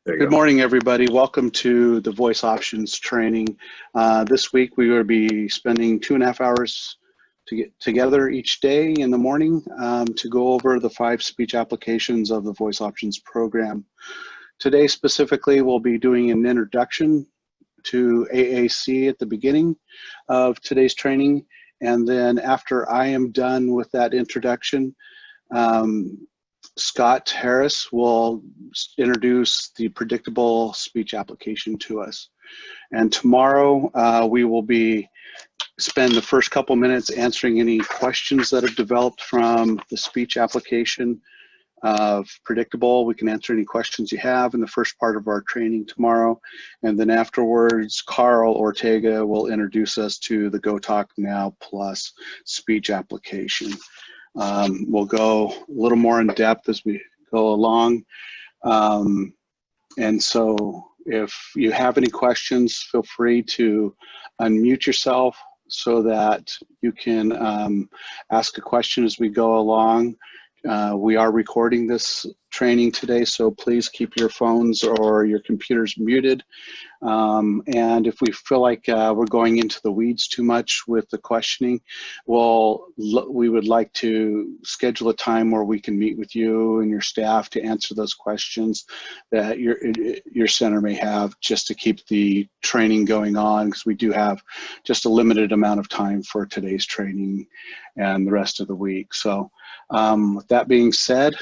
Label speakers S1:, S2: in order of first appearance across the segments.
S1: There you
S2: Good
S1: go.
S2: morning, everybody. Welcome to the Voice Options training. This week we will be spending 2.5 hours to get together each day in the morning to go over the 5 speech applications of the Voice Options program. Today specifically we'll be doing an introduction to AAC at the beginning of today's training, and then after I am done with that introduction, Scott Harris will introduce the predictable speech application to us. And tomorrow we will spend the first couple minutes answering any questions that have developed from the speech application of predictable. We can answer any questions you have in the first part of our training tomorrow. And then afterwards, Carl Ortega will introduce us to the GoTalk Now Plus speech application. We'll go a little more in depth as we go along. And so if you have any questions, feel free to unmute yourself so that you can ask a question as we go along. We are recording this training today, so please keep your phones or your computers muted. And if we feel like we're going into the weeds too much with the questioning, we would like to schedule a time where we can meet with you and your staff to answer those questions that your center may have, just to keep the training going on, because we do have just a limited amount of time for today's training and the rest of the week. So with that being said,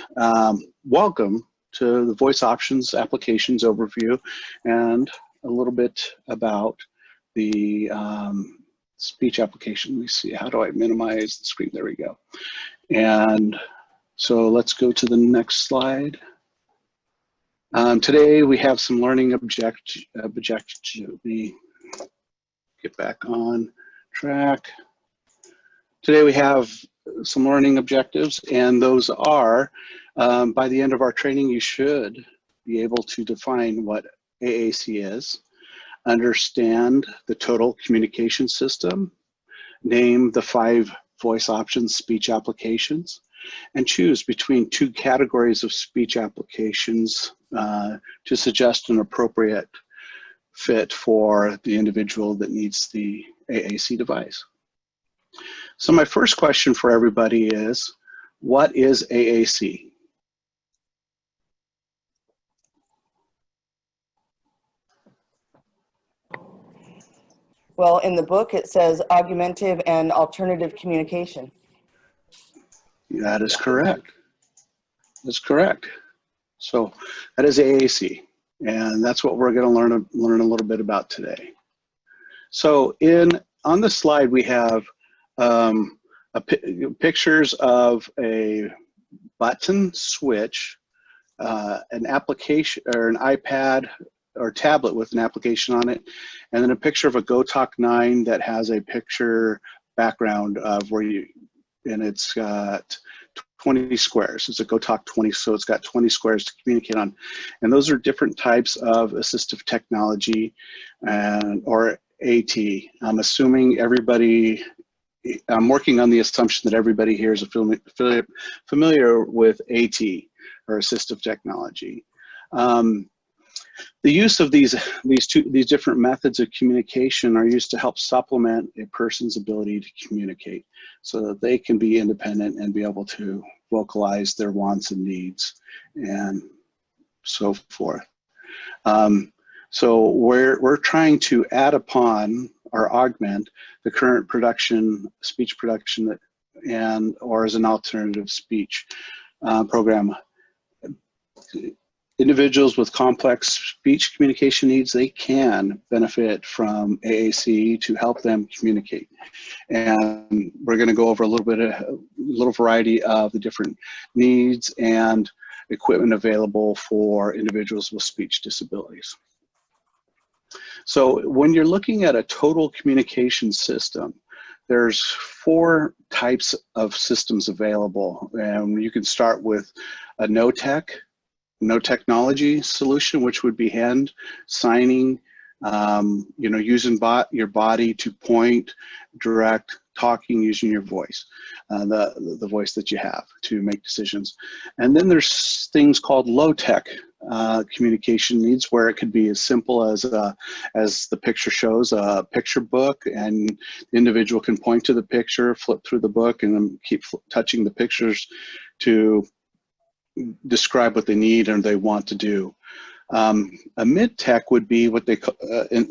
S2: welcome to the Voice Options Applications Overview and a little bit about the speech application. Let me see, how do I minimize the screen? There we go. And so let's go to the next slide. Today we have some learning objectives. Let me get back on track. Today we have some learning objectives, and those are, by the end of our training, you should be able to define what AAC is, understand the total communication system, name the 5 voice options speech applications, and choose between 2 categories of speech applications to suggest an appropriate fit for the individual that needs the AAC device. So my first question for everybody is, what is AAC?
S3: Well, in the book it says augmentative and alternative communication.
S2: That is correct. That's correct. So that is AAC, and that's what we're going to learn a little bit about today. So on the slide we have pictures of a button switch, an application or an iPad or tablet with an application on it, and then a picture of a GoTalk 9 that has a picture background of and it's got 20 squares. It's a GoTalk 20, so it's got 20 squares to communicate on. And those are different types of assistive technology or AT. I'm assuming I'm working on the assumption that everybody here is familiar with AT, or assistive technology. The use of these different methods of communication are used to help supplement a person's ability to communicate so that they can be independent and be able to vocalize their wants and needs and so forth. So we're trying to add upon or augment the current speech production or as an alternative speech program. Individuals with complex speech communication needs, they can benefit from AAC to help them communicate. And we're going to go over a little variety of the different needs and equipment available for individuals with speech disabilities. So when you're looking at a total communication system, there's 4 types of systems available. And you can start with a no technology solution, which would be hand signing, using your body to point, direct, talking, using your voice, the voice that you have to make decisions. And then there's things called low tech communication needs, where it could be as simple as the picture shows, a picture book, and the individual can point to the picture, flip through the book, and then keep touching the pictures to describe what they need and they want to do. A mid-tech would be what they,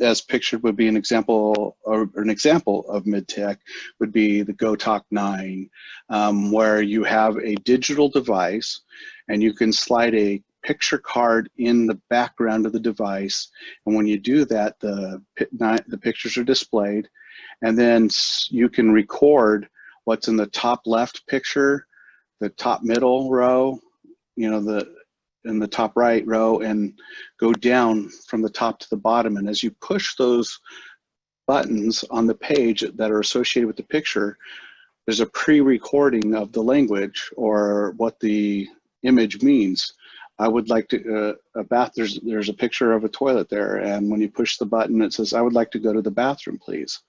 S2: as pictured, would be an example, or an example of mid-tech would be the GoTalk Now, where you have a digital device and you can slide a picture card in the background of the device, and when you do that, the pictures are displayed, and then you can record what's in the top left picture, the top middle row, in the top right row, and go down from the top to the bottom. And as you push those buttons on the page that are associated with the picture, there's a pre-recording of the language or what the image means. I would like to, there's a picture of a toilet there, and when you push the button, it says, I would like to go to the bathroom, please.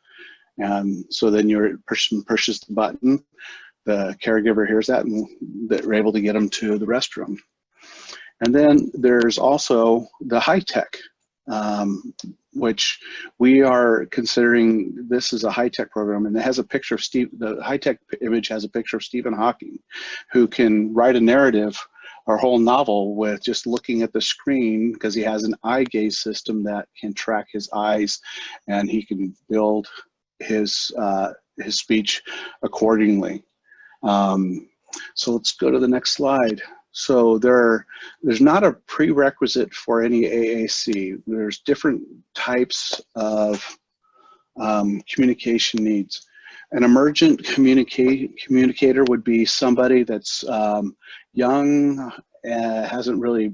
S2: And so then your person pushes the button, the caregiver hears that, and they're able to get them to the restroom. And then there's also the high-tech, which we are considering this is a high-tech program, and it has a picture of the high-tech image has a picture of Stephen Hawking, who can write a narrative or whole novel with just looking at the screen, because he has an eye gaze system that can track his eyes, and he can build his speech accordingly. So let's go to the next slide. So there's not a prerequisite for any AAC. There's different types of communication needs. An emergent communicator would be somebody that's young, hasn't really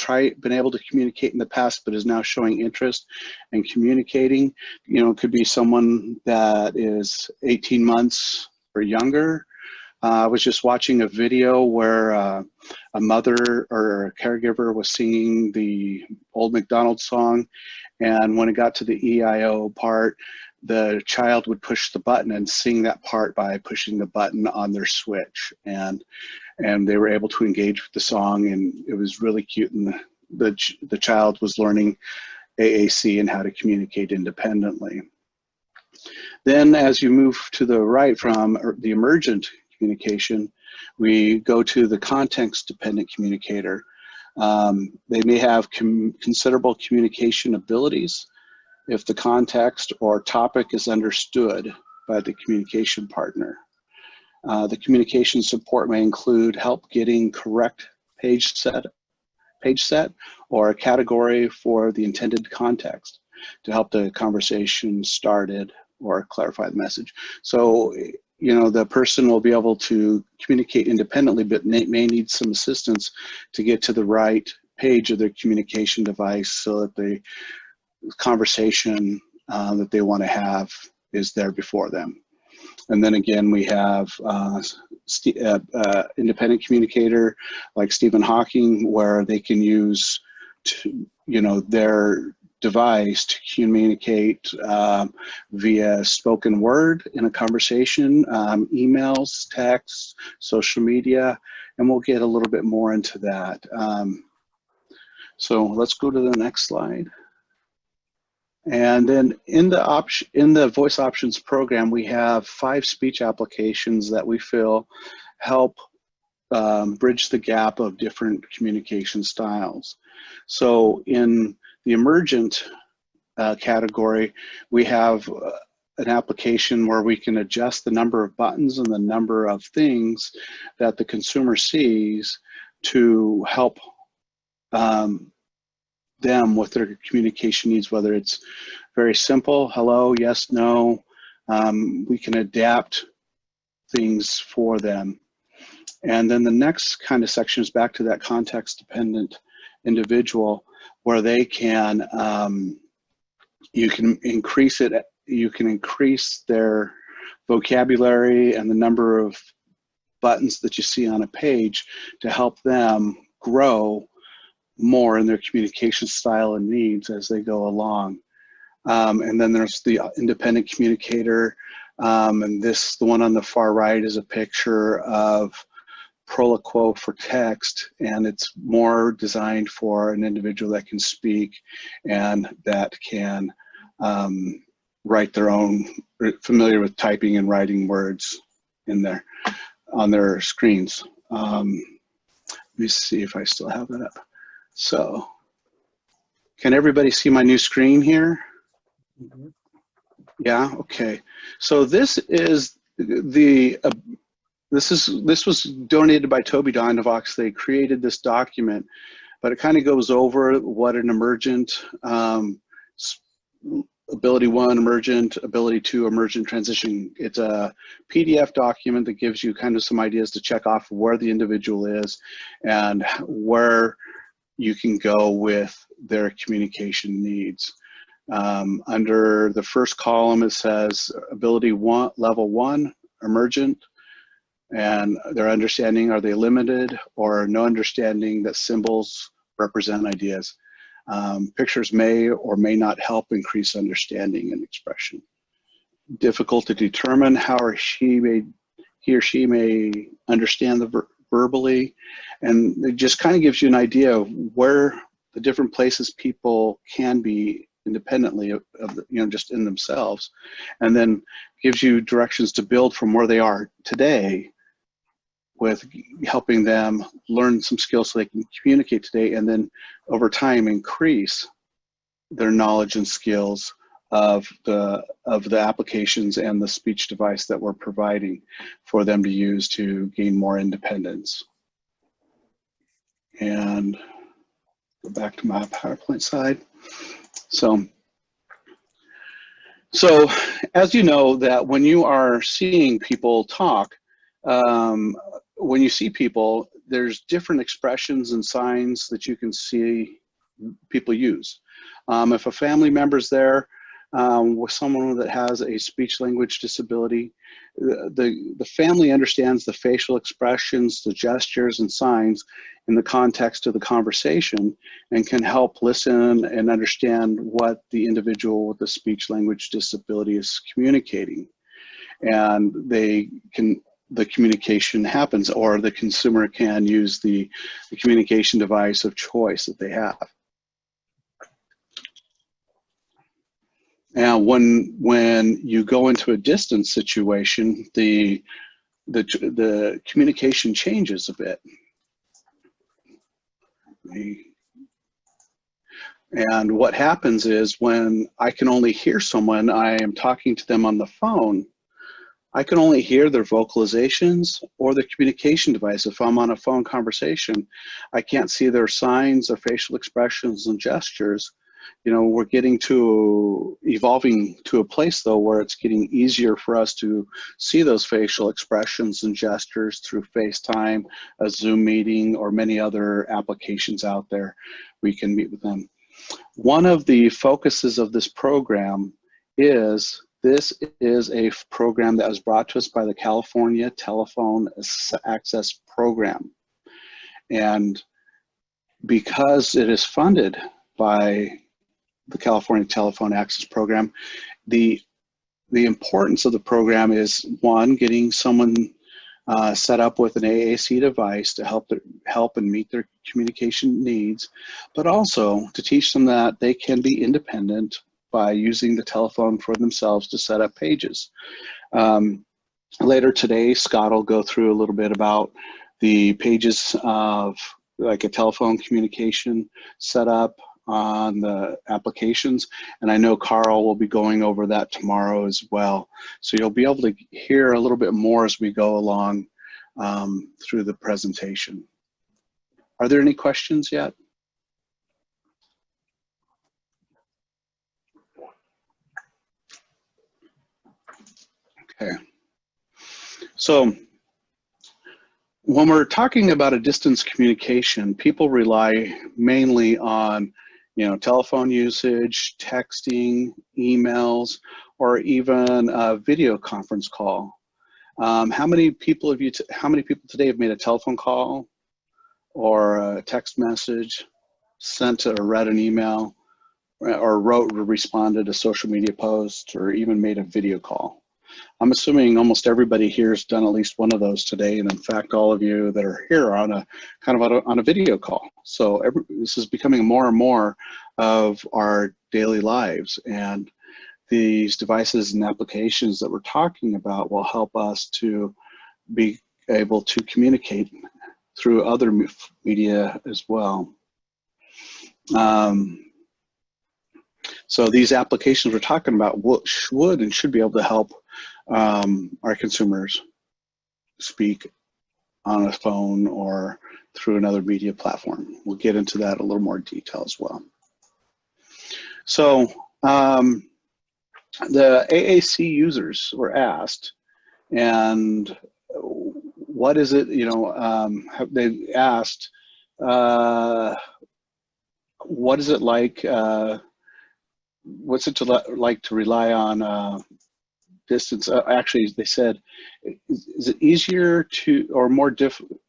S2: been able to communicate in the past, but is now showing interest in communicating. It could be someone that is 18 months or younger. I was just watching a video where a mother or a caregiver was singing the Old MacDonald song, and when it got to the EIO part, the child would push the button and sing that part by pushing the button on their switch, and they were able to engage with the song, and it was really cute, and the child was learning AAC and how to communicate independently. Then as you move to the right from the emergent communication, we go to the context-dependent communicator. They may have considerable communication abilities if the context or topic is understood by the communication partner. The communication support may include help getting correct page set or a category for the intended context to help the conversation started or clarify the message. So the person will be able to communicate independently, but may need some assistance to get to the right page of their communication device so that the conversation that they want to have is there before them. And then again, we have independent communicator like Stephen Hawking, where they can use their device to communicate via spoken word in a conversation, emails, texts, social media, and we'll get a little bit more into that. So let's go to the next slide. And then in the voice options program, we have 5 speech applications that we feel help bridge the gap of different communication styles. So in the emergent category, we have an application where we can adjust the number of buttons and the number of things that the consumer sees to help them with their communication needs, whether it's very simple, hello, yes, no. We can adapt things for them. And then the next kind of section is back to that context-dependent individual, where they can, you can increase their vocabulary and the number of buttons that you see on a page to help them grow more in their communication style and needs as they go along. And then there's the independent communicator, and the one on the far right is a picture of proloquo for text, and it's more designed for an individual that can speak and that can write their own, familiar with typing and writing words in there on their screens. Let me see if I still have that up. So, can everybody see my new screen here?
S3: Mm-hmm.
S2: Yeah, okay. So this is the this was donated by Toby Dynavox. They created this document, but it kind of goes over what an emergent ability 1, emergent, ability 2, emergent transition. It's a PDF document that gives you kind of some ideas to check off where the individual is and where you can go with their communication needs. Under the first column, it says ability 1, level 1, emergent, and their understanding, are they limited or no understanding that symbols represent ideas? Pictures may or may not help increase understanding and expression. Difficult to determine how he or she may understand the verbally, and it just kind of gives you an idea of where the different places people can be independently of the, just in themselves, and then gives you directions to build from where they are today, with helping them learn some skills so they can communicate today, and then over time increase their knowledge and skills of the applications and the speech device that we're providing for them to use to gain more independence. And go back to my PowerPoint slide. So as you know, that when you are seeing people talk, when you see people, there's different expressions and signs that you can see people use. If a family member's there with someone that has a speech language disability, the family understands the facial expressions, the gestures and signs in the context of the conversation, and can help listen and understand what the individual with the speech language disability is communicating. And the communication happens, or the consumer can use the communication device of choice that they have. And when you go into a distance situation, the communication changes a bit. And what happens is, when I can only hear someone, I am talking to them on the phone, I can only hear their vocalizations or the communication device. If I'm on a phone conversation, I can't see their signs, their facial expressions and gestures. We're evolving to a place, though, where it's getting easier for us to see those facial expressions and gestures through FaceTime, a Zoom meeting, or many other applications out there. We can meet with them. One of the focuses of this program is, this is a program that was brought to us by the California Telephone Access Program. And because it is funded by the California Telephone Access Program, the importance of the program is, one, getting someone set up with an AAC device to help and meet their communication needs, but also to teach them that they can be independent by using the telephone for themselves to set up pages. Later today, Scott will go through a little bit about the pages of like a telephone communication setup on the applications, and I know Carl will be going over that tomorrow as well. So you'll be able to hear a little bit more as we go along through the presentation. Are there any questions yet? Okay. So when we're talking about a distance communication, people rely mainly on telephone usage, texting, emails, or even a video conference call. How many people today have made a telephone call, or a text message, sent or read an email, or wrote or responded to a social media post, or even made a video call? I'm assuming almost everybody here has done at least one of those today, and in fact, all of you that are here are on a kind of on a video call. So this is becoming more and more of our daily lives, and these devices and applications that we're talking about will help us to be able to communicate through other media as well. So these applications we're talking about would and should be able to help our consumers speak on a phone or through another media platform. We'll get into that a little more detail as well. So the AAC users were asked, and what is it, they asked, what is it like, what's it like to rely on distance? Actually, they said, is it easier to or more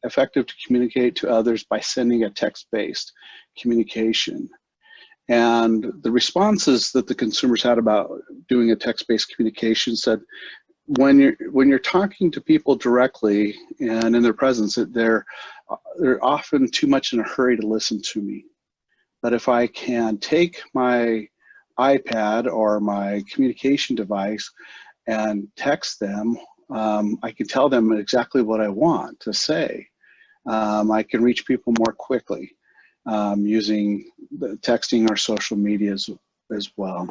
S2: effective to communicate to others by sending a text-based communication? And the responses that the consumers had about doing a text-based communication said, when you're talking to people directly and in their presence, they're often too much in a hurry to listen to me. But if I can take my iPad or my communication device and text them, I can tell them exactly what I want to say. I can reach people more quickly using the texting or social media as well.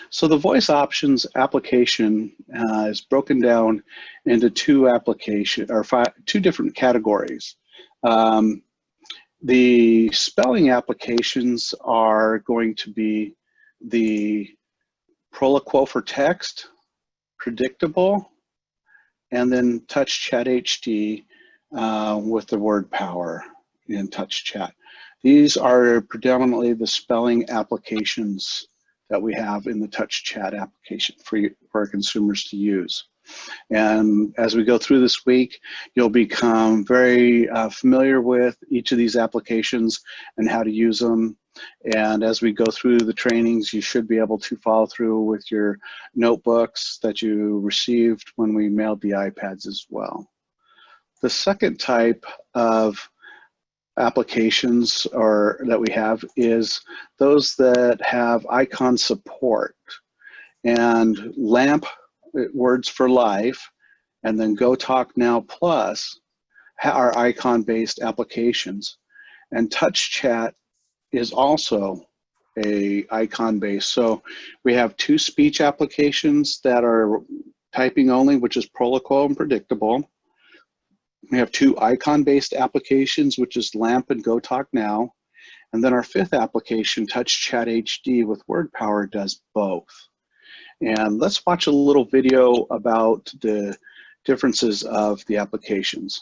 S2: So the voice options application is broken down into two different categories. The spelling applications are going to be the Proloquo for text, Predictable, and then TouchChat HD with the word power in TouchChat. These are predominantly the spelling applications that we have in the TouchChat application for our consumers to use. And as we go through this week, you'll become very familiar with each of these applications and how to use them. And as we go through the trainings, you should be able to follow through with your notebooks that you received when we mailed the iPads as well. The second type of applications that we have is those that have icon support, and LAMP, Words for Life, and then GoTalk Now Plus are icon-based applications, and TouchChat is also a icon-based. So we have two speech applications that are typing only, which is Proloquo and Predictable. We have two icon-based applications, which is LAMP and GoTalk Now. And then our fifth application, TouchChat HD with word power, does both. And let's watch a little video about the differences of the applications.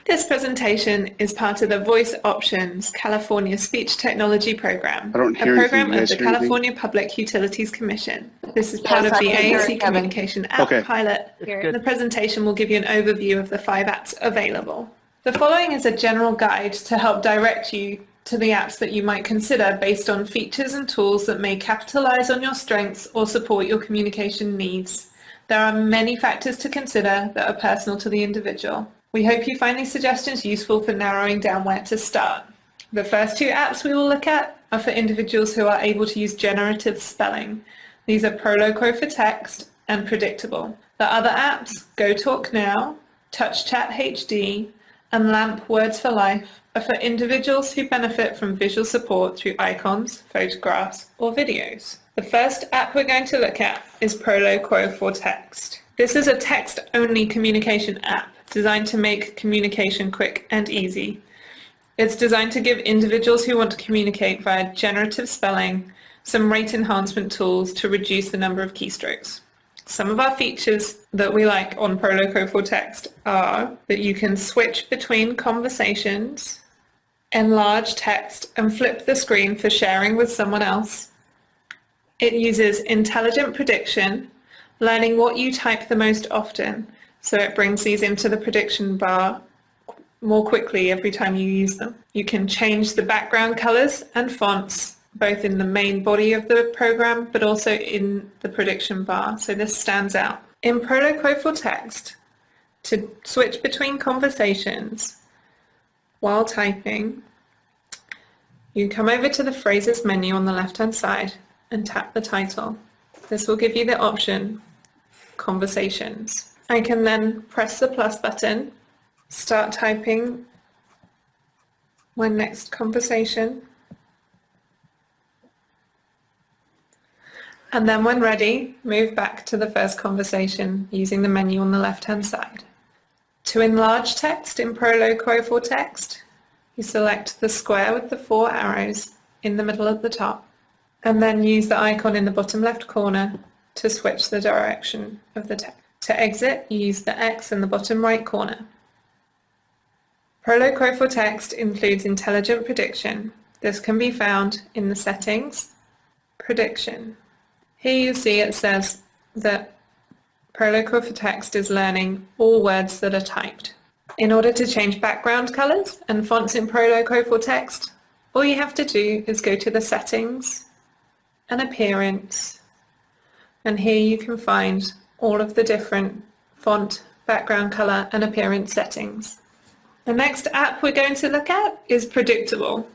S1: This presentation is part of the Voice Options California Speech Technology Program, a program of the California Public Utilities Commission. This is part of the AAC Communication App Pilot. The presentation will give you an overview of the 5 apps available. The following is a general guide to help direct you to the apps that you might consider based on features and tools that may capitalize on your strengths or support your communication needs. There are many factors to consider that are personal to the individual. We hope you find these suggestions useful for narrowing down where to start. The first 2 apps we will look at are for individuals who are able to use generative spelling. These are Proloquo for text and Predictable. The other apps, GoTalk Now, TouchChat HD, and LAMP Words for Life, are for individuals who benefit from visual support through icons, photographs, or videos. The first app we're going to look at is Proloquo for text. This is a text-only communication app designed to make communication quick and easy. It's designed to give individuals who want to communicate via generative spelling some rate enhancement tools to reduce the number of keystrokes. Some of our features that we like on Proloquo for text are that you can switch between conversations, enlarge text, and flip the screen for sharing with someone else. It uses intelligent prediction, learning what you type the most often, so it brings these into the prediction bar more quickly every time you use them. You can change the background colors and fonts both in the main body of the program, but also in the prediction bar. So this stands out. In proloquotal text, to switch between conversations while typing, you come over to the phrases menu on the left-hand side and tap the title. This will give you the option, conversations. I can then press the plus button, start typing my next conversation, and then when ready, move back to the first conversation using the menu on the left-hand side. To enlarge text in proloquotal text, you select the square with the 4 arrows in the middle at the top, and then use the icon in the bottom left corner to switch the direction of the text. To exit, use the X in the bottom right corner. Proloquotal text includes intelligent prediction. This can be found in the settings, prediction. Here you see it says that proloquotal text is learning all words that are typed. In order to change background colors and fonts in proloquotal text, all you have to do is go to the settings and appearance, and here you can find all of the different font, background color and appearance settings. The next app we're going to look at is Predictable.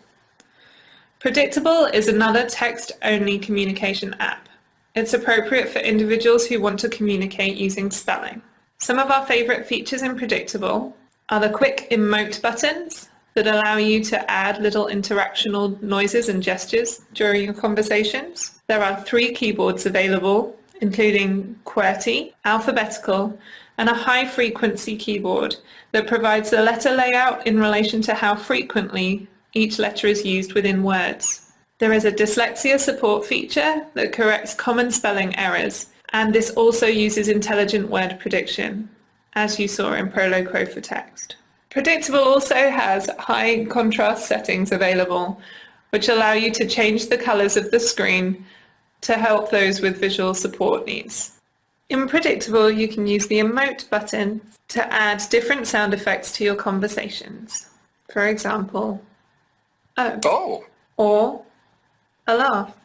S1: Predictable is another text-only communication app. It's appropriate for individuals who want to communicate using spelling. Some of our favorite features in Predictable are the quick emote buttons that allow you to add little interactional noises and gestures during your conversations. There are 3 keyboards available, including QWERTY, alphabetical, and a high-frequency keyboard that provides the letter layout in relation to how frequently each letter is used within words. There is a dyslexia support feature that corrects common spelling errors, and this also uses intelligent word prediction, as you saw in proloquotal text. Predictable also has high contrast settings available, which allow you to change the colors of the screen to help those with visual support needs. In Predictable, you can use the emote button to add different sound effects to your conversations. For example, oh, or a laugh.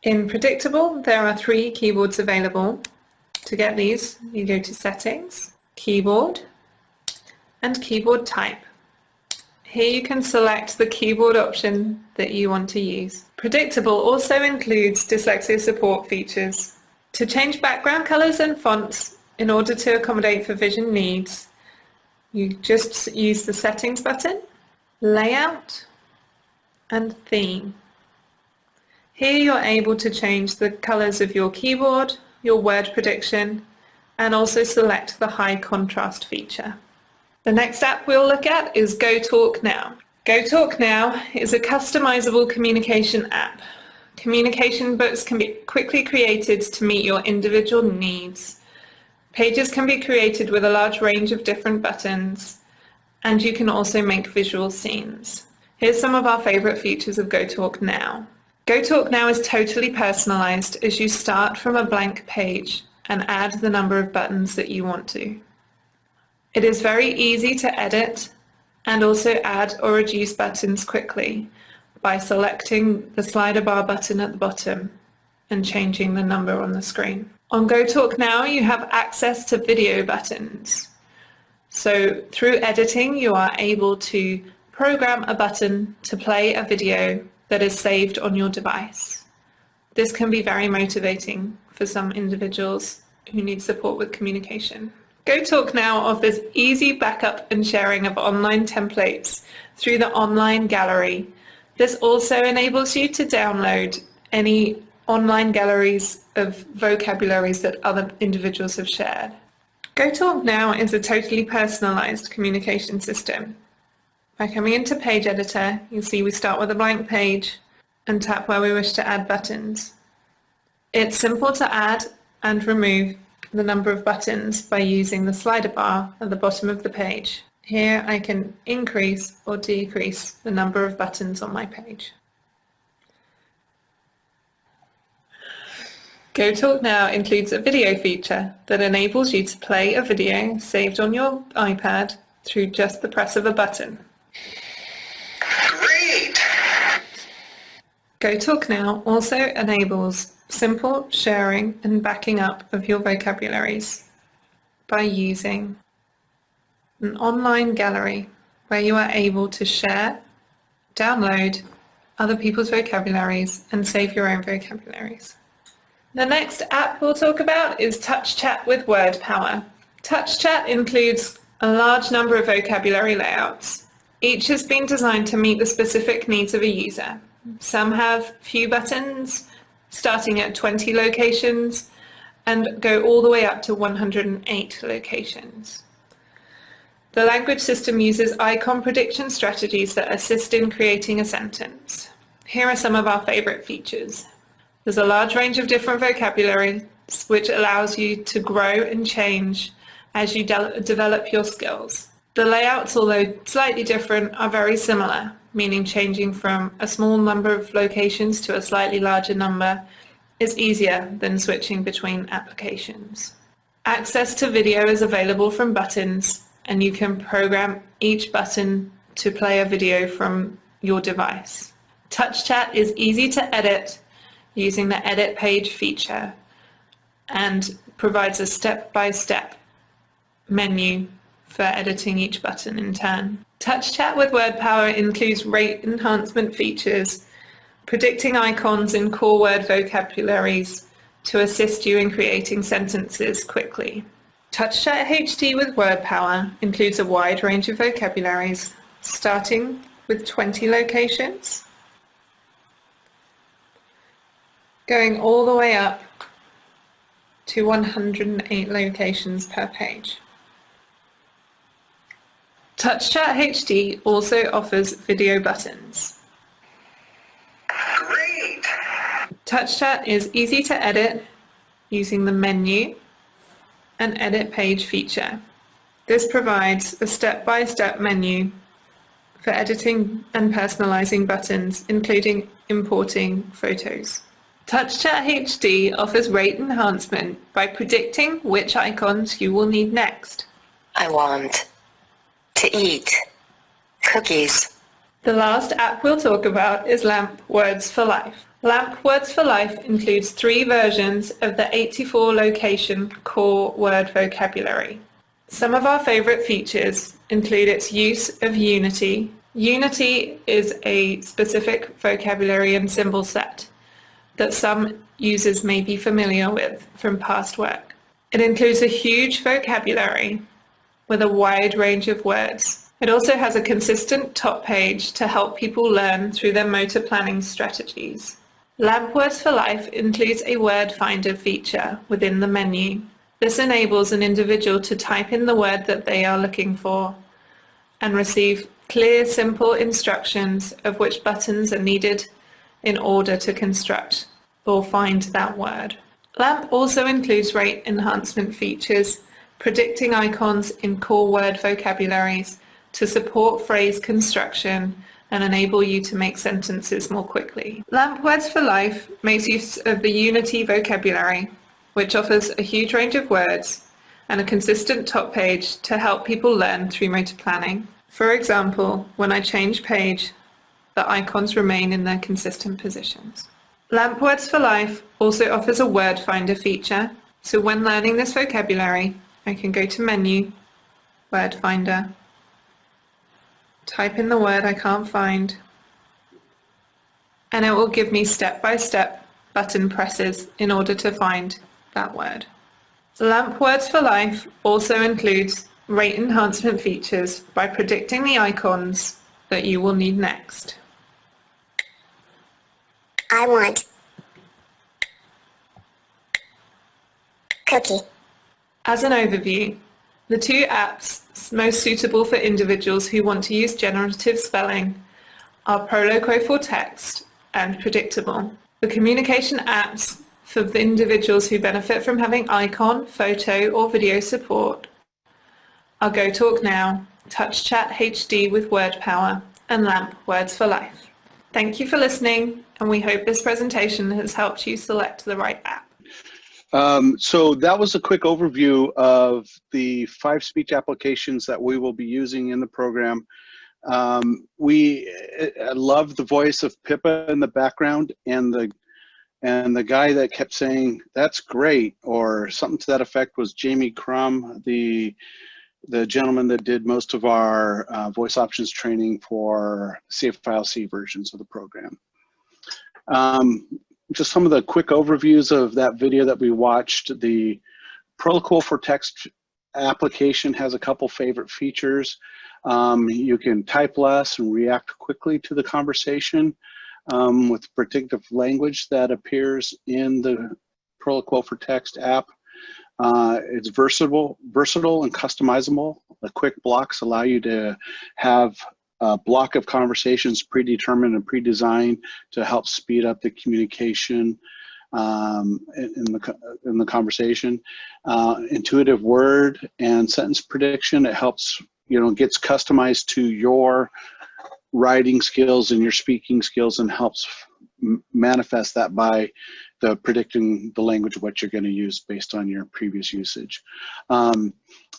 S1: In Predictable, there are 3 keyboards available. To get these, you go to Settings, Keyboard, and Keyboard Type. Here you can select the keyboard option that you want to use. Predictable also includes dyslexia support features. To change background colors and fonts in order to accommodate for vision needs, you just use the Settings button, Layout, and Theme. Here you're able to change the colors of your keyboard, your word prediction, and also select the high contrast feature. The next app we'll look at is GoTalk Now. GoTalk Now is a customizable communication app. Communication books can be quickly created to meet your individual needs. Pages can be created with a large range of different buttons, and you can also make visual scenes. Here's some of our favorite features of GoTalk Now. GoTalk Now is totally personalized as you start from a blank page and add the number of buttons that you want to. It is very easy to edit and also add or reduce buttons quickly by selecting the slider bar button at the bottom and changing the number on the screen. On GoTalk Now, you have access to video buttons. So through editing, you are able to program a button to play a video that is saved on your device. This can be very motivating for some individuals who need support with communication. GoTalk Now offers easy backup and sharing of online templates through the online gallery. This also enables you to download any online galleries of vocabularies that other individuals have shared. GoTalk Now is a totally personalized communication system. By coming into Page Editor, you'll see we start with a blank page and tap where we wish to add buttons. It's simple to add and remove the number of buttons by using the slider bar at the bottom of the page. Here I can increase or decrease the number of buttons on my page. GoTalk Now includes a video feature that enables you to play a video saved on your iPad through just the press of a button.
S4: Great!
S1: GoTalk Now also enables simple sharing and backing up of your vocabularies by using an online gallery where you are able to share, download other people's vocabularies and save your own vocabularies. The next app we'll talk about is TouchChat with word power. TouchChat includes a large number of vocabulary layouts. Each has been designed to meet the specific needs of a user. Some have few buttons, starting at 20 locations, and go all the way up to 108 locations. The language system uses icon prediction strategies that assist in creating a sentence. Here are some of our favorite features. There's a large range of different vocabularies which allows you to grow and change as you develop your skills. The layouts, although slightly different, are very similar, meaning changing from a small number of locations to a slightly larger number is easier than switching between applications. Access to video is available from buttons, and you can program each button to play a video from your device. TouchChat is easy to edit using the Edit Page feature and provides a step-by-step menu for editing each button in turn. TouchChat with word power includes rate enhancement features, predicting icons in core word vocabularies to assist you in creating sentences quickly. TouchChat HD with word power includes a wide range of vocabularies, starting with 20 locations, going all the way up to 108 locations per page. TouchChat HD also offers video buttons.
S4: Great!
S1: TouchChat is easy to edit using the menu and edit page feature. This provides a step-by-step menu for editing and personalizing buttons, including importing photos. TouchChat HD offers rate enhancement by predicting which icons you will need next.
S4: I want to eat cookies.
S1: The last app we'll talk about is LAMP Words for Life. LAMP Words for Life includes 3 versions of the 84 location core word vocabulary. Some of our favorite features include its use of Unity. Unity is a specific vocabulary and symbol set that some users may be familiar with from past work. It includes a huge vocabulary with a wide range of words. It also has a consistent top page to help people learn through their motor planning strategies. LAMP Words for Life includes a word finder feature within the menu. This enables an individual to type in the word that they are looking for and receive clear, simple instructions of which buttons are needed in order to construct or find that word. LAMP also includes rate enhancement features, predicting icons in core word vocabularies to support phrase construction and enable you to make sentences more quickly. LAMP Words for Life makes use of the Unity vocabulary, which offers a huge range of words and a consistent top page to help people learn through motor planning. For example, when I change page, the icons remain in their consistent positions. LAMP Words for Life also offers a word finder feature, so when learning this vocabulary, I can go to Menu, Word Finder, type in the word I can't find, and it will give me step-by-step button presses in order to find that word. LAMP Words for Life also includes rate enhancement features by predicting the icons that you will need next.
S5: I want cookie.
S1: As an overview, the 2 apps most suitable for individuals who want to use generative spelling are Proloquo for text and Predictable. The communication apps for the individuals who benefit from having icon, photo or video support are GoTalk Now, TouchChat HD with word power and LAMP Words for Life. Thank you for listening, and we hope this presentation has helped you select the right app.
S2: So that was a quick overview of the 5 speech applications that we will be using in the program. I love the voice of Pippa in the background, and the guy that kept saying, "That's great," or something to that effect was Jamie Crum, the gentleman that did most of our voice options training for CFILC versions of the program. Just some of the quick overviews of that video that we watched. The Protocol for Text application has a couple favorite features. You can type less and react quickly to the conversation with predictive language that appears in the Protocol for Text app. It's versatile and customizable. The quick blocks allow you to have a block of conversations predetermined and pre-designed to help speed up the communication in the conversation. Intuitive word and sentence prediction, it helps, gets customized to your writing skills and your speaking skills, and helps manifest that by predicting the language of what you're going to use based on your previous usage.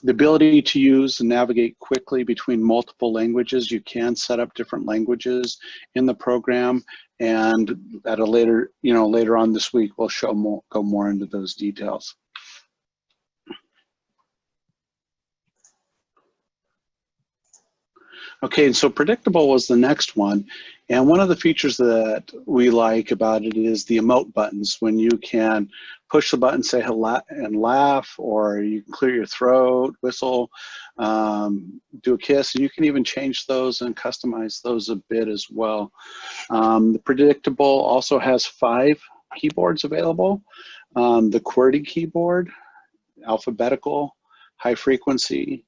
S2: The ability to use and navigate quickly between multiple languages. You can set up different languages in the program, and at a later on this week, we'll go more into those details. Okay, so predictable was the next one. And one of the features that we like about it is the emote buttons. When you can push the button, say hello and laugh, or you can clear your throat, whistle, do a kiss, and you can even change those and customize those a bit as well. The predictable also has 5 keyboards available. The QWERTY keyboard, alphabetical, high frequency.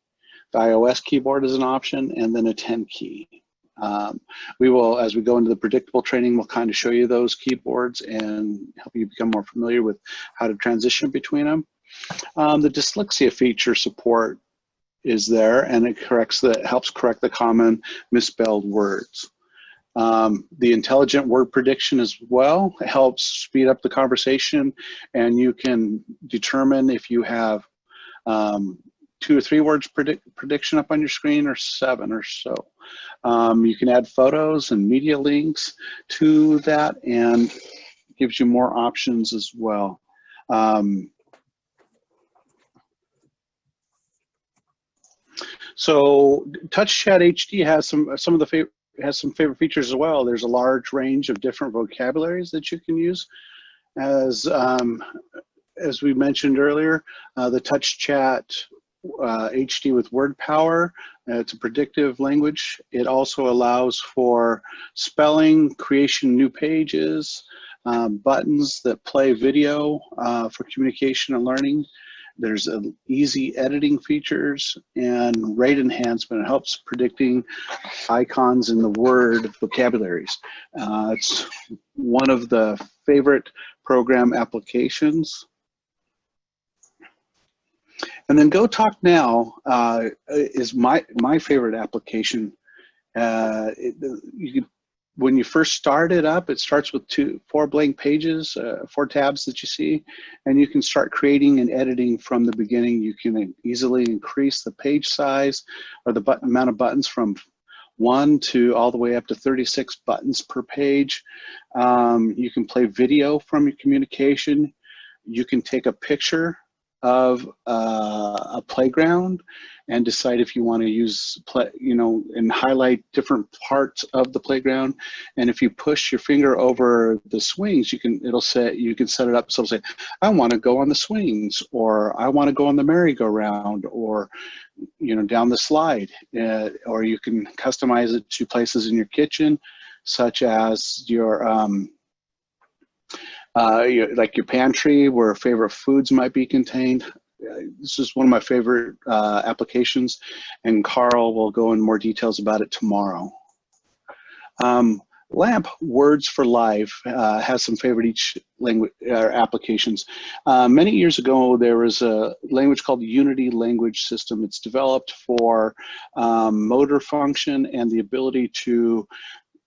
S2: The iOS keyboard is an option, and then a 10 key. We will, as we go into the predictable training, we'll kind of show you those keyboards and help you become more familiar with how to transition between them. The dyslexia feature support is there, and it helps correct the common misspelled words. The intelligent word prediction as well helps speed up the conversation, and you can determine if you have 2 or 3 words prediction up on your screen, or 7 or so. You can add photos and media links to that, and gives you more options as well. So TouchChat HD has some favorite features as well. There's a large range of different vocabularies that you can use. As we mentioned earlier, the TouchChat HD with word power. It's a predictive language. It also allows for spelling, creation of new pages, buttons that play video for communication and learning. There's easy editing features and rate enhancement. It helps predicting icons in the word vocabularies. It's one of the favorite program applications. And then GoTalk Now is my favorite application. When you first start it up, it starts with 4 blank pages, 4 tabs that you see, and you can start creating and editing from the beginning. You can easily increase the page size or the amount of buttons from 1 to all the way up to 36 buttons per page. You can play video from your communication. You can take a picture of a playground and decide if you want to use and highlight different parts of the playground. And if you push your finger over the swings, you can set it up so it'll say, I want to go on the swings, or I want to go on the merry-go-round, or down the slide. Or you can customize it to places in your kitchen, such as your like your pantry, where favorite foods might be contained. This is one of my favorite applications, and Carl will go in more details about it tomorrow. LAMP Words for Life has some favorite language applications. Many years ago, there was a language called Unity Language System. It's developed for motor function and the ability to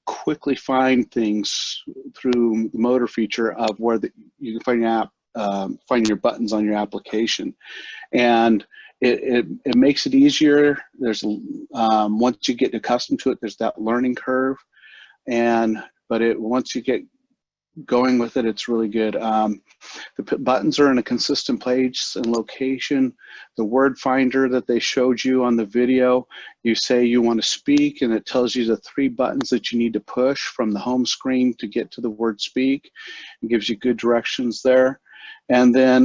S2: quickly find things through the motor feature of where you can find your buttons on your application. And It makes it easier. There's once you get accustomed to it, there's that learning curve, but once you get going with it, it's really good. The buttons are in a consistent place and location. The word finder that they showed you on the video, you say you want to speak, and it tells you the 3 buttons that you need to push from the home screen to get to the word speak. It gives you good directions there. And then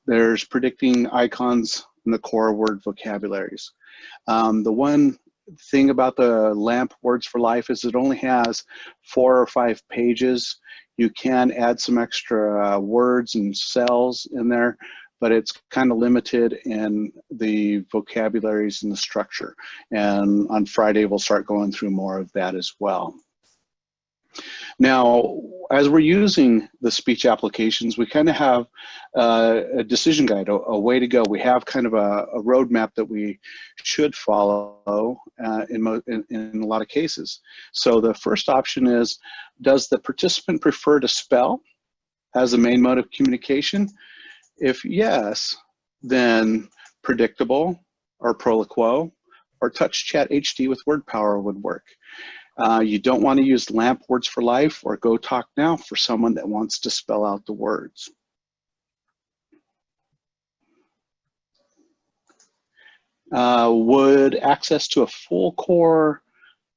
S2: there's predicting icons in the core word vocabularies. The one thing about the LAMP Words for Life is it only has 4 or 5 pages. You can add some extra words and cells in there, but it's kind of limited in the vocabularies and the structure. And on Friday, we'll start going through more of that as well. Now, as we're using the speech applications, we kind of have a decision guide, a way to go. We have kind of a roadmap that we should follow in a lot of cases. So the first option is, does the participant prefer to spell as the main mode of communication? If yes, then predictable or Proloquo or TouchChat HD with word power would work. You don't want to use LAMP Words for Life or GoTalk Now for someone that wants to spell out the words. Would access to a full core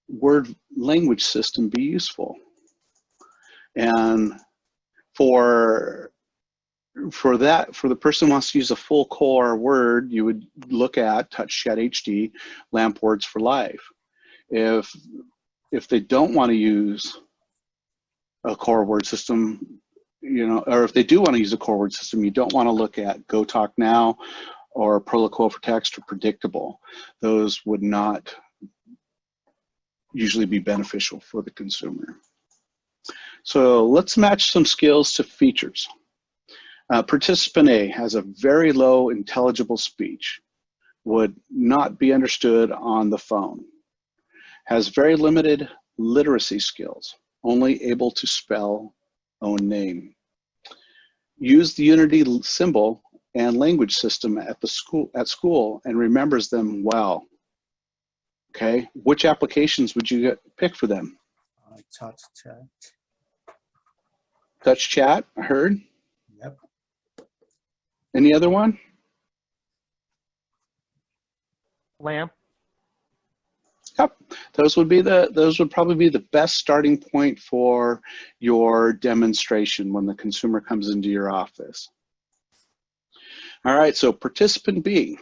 S2: word language system be useful? And for the person who wants to use a full core word, you would look at TouchChat HD, LAMP Words for Life. If they don't want to use a core word system, or if they do want to use a core word system, you don't want to look at GoTalk Now or Proloquo for Text or Predictable. Those would not usually be beneficial for the consumer. So let's match some skills to features. Participant A has a very low intelligible speech, would not be understood on the phone, has very limited literacy skills, only able to spell own name. Use the Unity symbol and language system at school and remembers them well. Okay, which applications would you pick for them?
S5: TouchChat.
S2: TouchChat, I heard.
S5: Yep.
S2: Any other one?
S6: LAMP.
S2: Yep, those would probably be the best starting point for your demonstration when the consumer comes into your office. All right, so participant B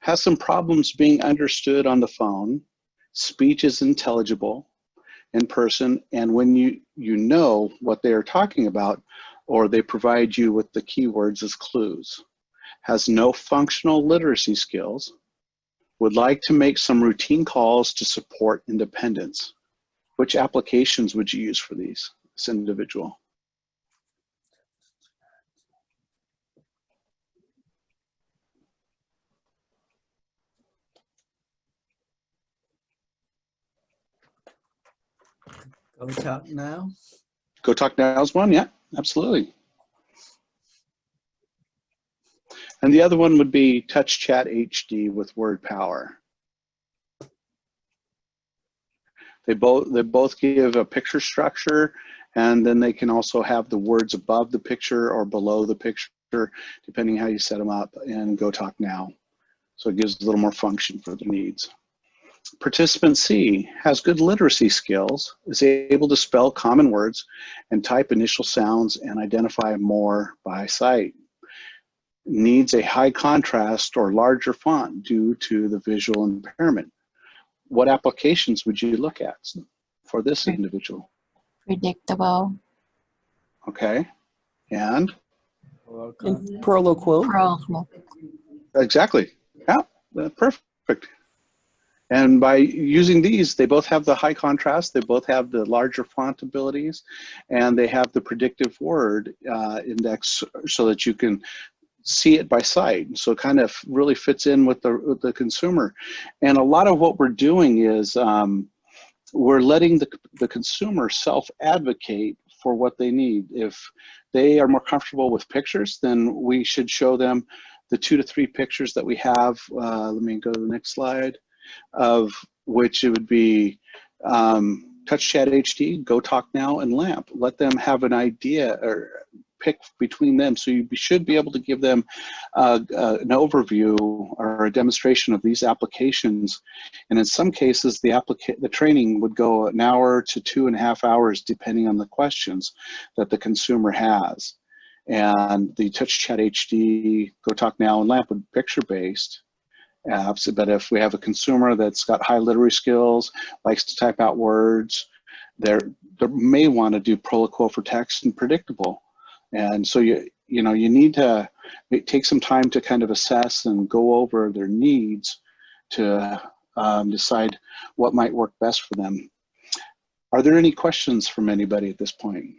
S2: has some problems being understood on the phone. Speech is intelligible in person, and when you know what they are talking about, or they provide you with the keywords as clues. Has no functional literacy skills. Would like to make some routine calls to support independence. Which applications would you use for this individual?
S5: GoTalk Now.
S2: GoTalk Now is one, yeah, absolutely. And the other one would be TouchChat HD with word power. They both give a picture structure, and then they can also have the words above the picture or below the picture, depending how you set them up in GoTalk Now. So it gives a little more function for the needs. Participant C has good literacy skills, is able to spell common words and type initial sounds and identify more by sight. Needs a high contrast or larger font due to the visual impairment. What applications would you look at for this individual?
S7: Predictable.
S2: Okay, and?
S3: Proloquo.
S2: Exactly, yeah, perfect. And by using these, they both have the high contrast, they both have the larger font abilities, and they have the predictive word index so that you can see it by sight. So it kind of really fits in with the consumer. And a lot of what we're doing is we're letting the consumer self-advocate for what they need. If they are more comfortable with pictures, then we should show them the 2 to 3 pictures that we have, let me go to the next slide, of which it would be TouchChat HD, GoTalk Now, and LAMP. Let them have an idea or pick between them. So you should be able to give them an overview or a demonstration of these applications. And in some cases, the training would go an hour to 2.5 hours, depending on the questions that the consumer has. And the TouchChat HD, GoTalk Now, and LAMP would be picture-based apps. But if we have a consumer that's got high literary skills, likes to type out words, they may want to do Proloquo for text and predictable. And so you need to take some time to kind of assess and go over their needs to decide what might work best for them. Are there any questions from anybody at this point?